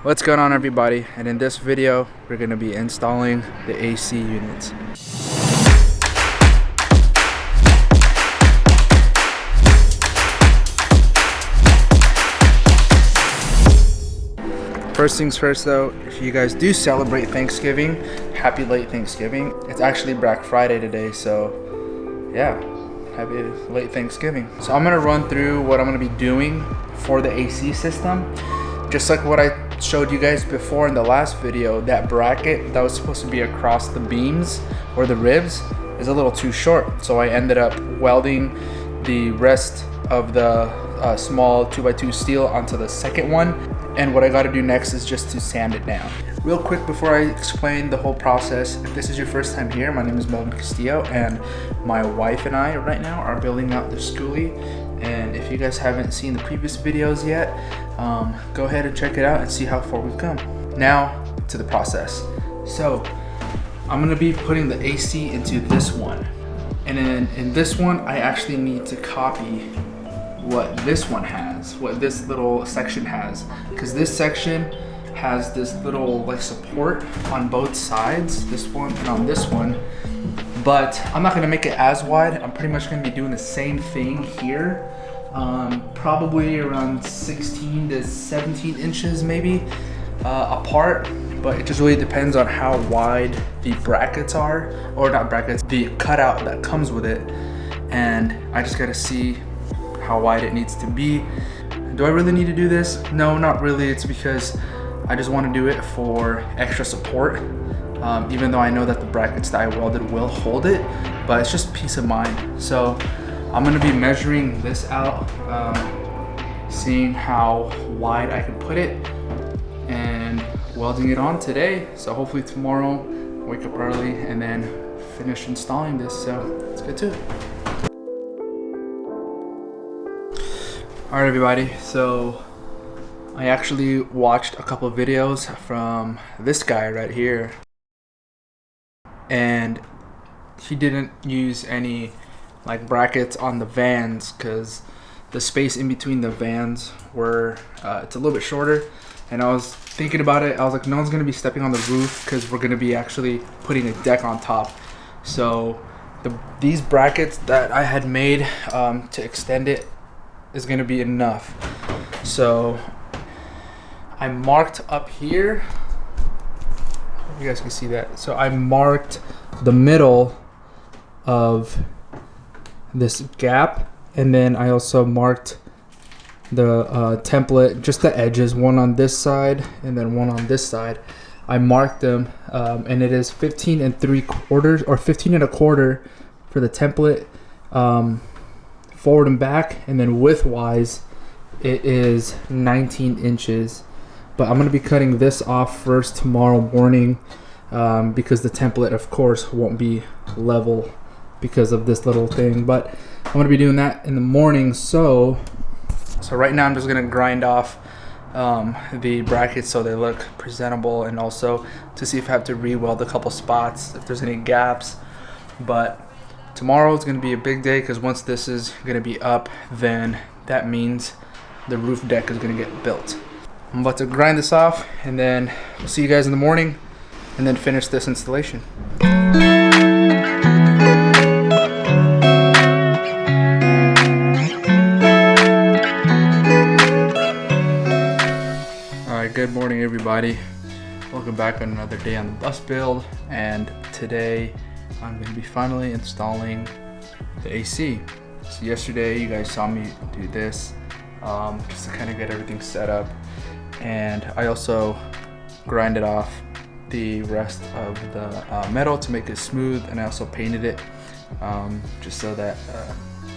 What's going on, everybody? And in this video, we're going to be installing the AC units. First things first though, if you guys do celebrate Thanksgiving, happy late Thanksgiving. It's actually Black Friday today, so yeah, happy late Thanksgiving. So I'm gonna run through what I'm gonna be doing for the AC system. Just like what I showed you guys before in the last video, that bracket that was supposed to be across the beams or the ribs is a little too short. So I ended up welding the rest of the small 2x2 steel onto the second one. And what I gotta do next is just to sand it down. Real quick before I explain the whole process, if this is your first time here, my name is Melvin Castillo and my wife and I right now are building out the Skoolie. And if you guys haven't seen the previous videos yet, go ahead and check it out and see how far we've come. Now to the process. So I'm gonna be putting the AC into this one. And then in this one, I actually need to copy what this one has, what this little section has, because this section has this little like support on both sides, this one and on this one, but I'm not gonna make it as wide. I'm pretty much gonna be doing the same thing here, probably around 16 to 17 inches maybe apart, but it just really depends on how wide the brackets are, or not brackets, the cutout that comes with it, and I just gotta see how wide it needs to be. Do I really need to do this? No, not really. It's because I just want to do it for extra support, even though I know that the brackets that I welded will hold it, but it's just peace of mind. So I'm going to be measuring this out, seeing how wide I can put it, and welding it on today. So hopefully tomorrow wake up early and then finish installing this. So let's get to it. Alright everybody, so I actually watched a couple of videos from this guy right here, and he didn't use any like brackets on the vans because the space in between the vans were it's a little bit shorter, and I was thinking about it. I was like, no one's gonna be stepping on the roof because we're gonna be actually putting a deck on top. So these brackets that I had made to extend it is gonna be enough. So I marked up here, hope you guys can see that. So I marked the middle of this gap, and then I also marked the template, just the edges, one on this side and then one on this side. I marked them, and it is 15 3/4 or 15 1/4 for the template, forward and back, and then width wise it is 19 inches. But I'm going to be cutting this off first tomorrow morning, because the template of course won't be level because of this little thing, but I'm going to be doing that in the morning. So right now I'm just going to grind off the brackets so they look presentable, and also to see if I have to re-weld a couple spots if there's any gaps. But tomorrow is going to be a big day, because once this is going to be up, then that means the roof deck is going to get built. I'm about to grind this off, and then we'll see you guys in the morning and then finish this installation. Alright, good morning everybody. Welcome back on another day on the bus build, and today I'm going to be finally installing the AC. So yesterday you guys saw me do this, just to kind of get everything set up, and I also grinded off the rest of the metal to make it smooth, and I also painted it just so that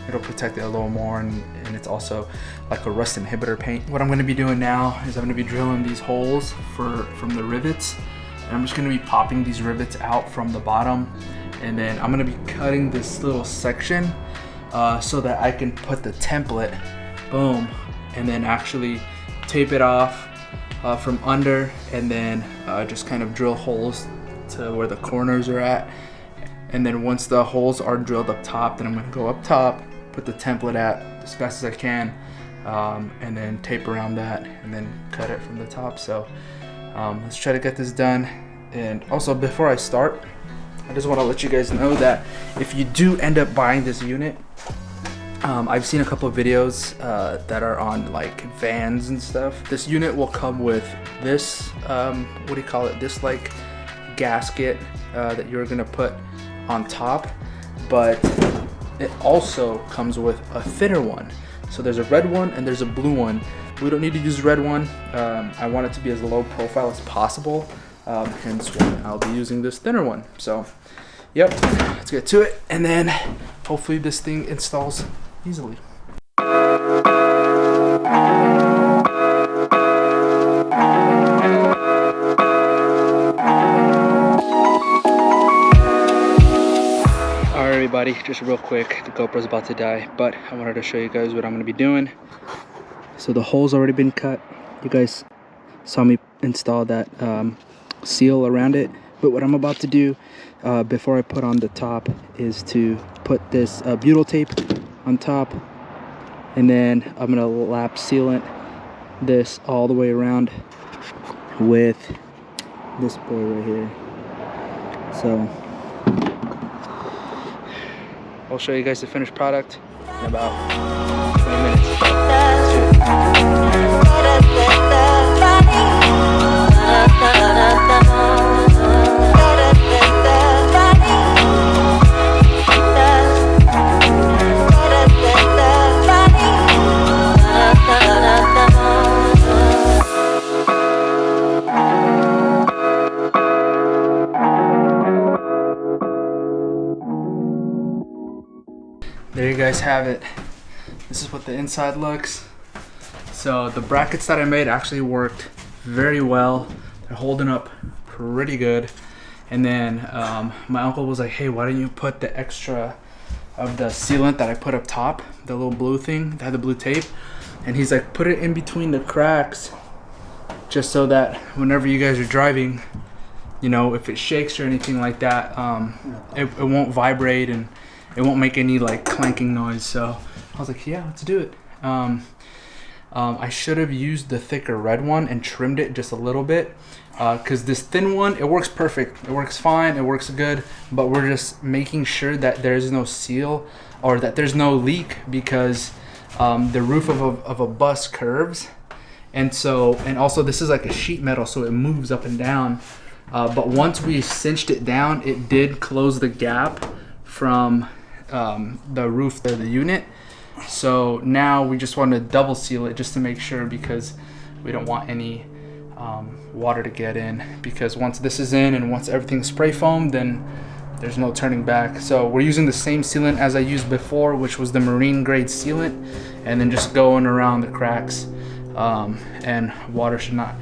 it'll protect it a little more, and it's also like a rust inhibitor paint. What I'm going to be doing now is I'm going to be drilling these holes from the rivets, and I'm just going to be popping these rivets out from the bottom, and then I'm going to be cutting this little section so that I can put the template, boom, and then actually tape it off from under, and then just kind of drill holes to where the corners are at. And then once the holes are drilled up top, then I'm going to go up top, put the template at as fast as I can, and then tape around that and then cut it from the top. So let's try to get this done. And also, before I start, I just want to let you guys know that if you do end up buying this unit, I've seen a couple of videos that are on like vans and stuff. This unit will come with this, what do you call it? This like gasket that you're gonna put on top, but it also comes with a thinner one. So there's a red one and there's a blue one. We don't need to use the red one. I want it to be as low profile as possible, hence why I'll be using this thinner one. So yep, let's get to it, and then hopefully this thing installs easily. Everybody, just real quick, the GoPro's about to die, but I wanted to show you guys what I'm going to be doing. So the hole's already been cut. You guys saw me install that seal around it, but what I'm about to do before I put on the top is to put this butyl tape on top, and then I'm going to lap sealant this all the way around with this boy right here. So I'll show you guys the finished product in about 20 minutes. There you guys have it. This is what the inside looks. So the brackets that I made actually worked very well. They're holding up pretty good. And then my uncle was like, hey, why don't you put the extra of the sealant that I put up top, the little blue thing that had the blue tape, and he's like, put it in between the cracks just so that whenever you guys are driving, you know, if it shakes or anything like that, it won't vibrate and it won't make any like clanking noise. So I was like, yeah, let's do it. I should have used the thicker red one and trimmed it just a little bit, because this thin one, it works perfect. It works fine, it works good, but we're just making sure that there's no seal or that there's no leak, because the roof of a bus curves, and also this is like a sheet metal, so it moves up and down. But once we cinched it down, it did close the gap from the roof of the unit. So now we just want to double seal it just to make sure, because we don't want any water to get in, because once this is in and once everything's spray foamed, then there's no turning back. So we're using the same sealant as I used before, which was the marine grade sealant, and then just going around the cracks, and water should not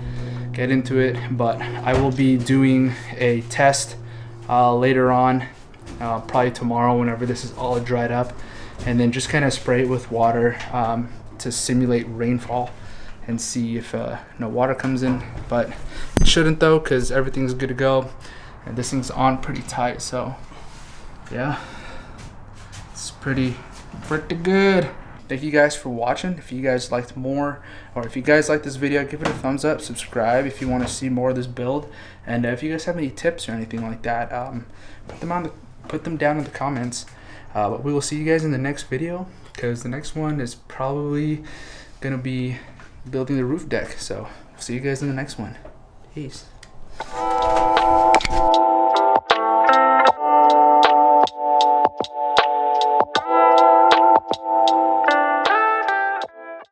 get into it. But I will be doing a test later on, probably tomorrow, whenever this is all dried up, and then just kind of spray it with water to simulate rainfall and see if no water comes in. But it shouldn't though, because everything's good to go, and this thing's on pretty tight. So yeah, it's pretty good. Thank you guys for watching. If you guys liked more, or if you guys like this video, give it a thumbs up, subscribe if you want to see more of this build, and if you guys have any tips or anything like that, put them down in the comments. But we will see you guys in the next video, because the next one is probably gonna be building the roof deck. So see you guys in the next one. Peace.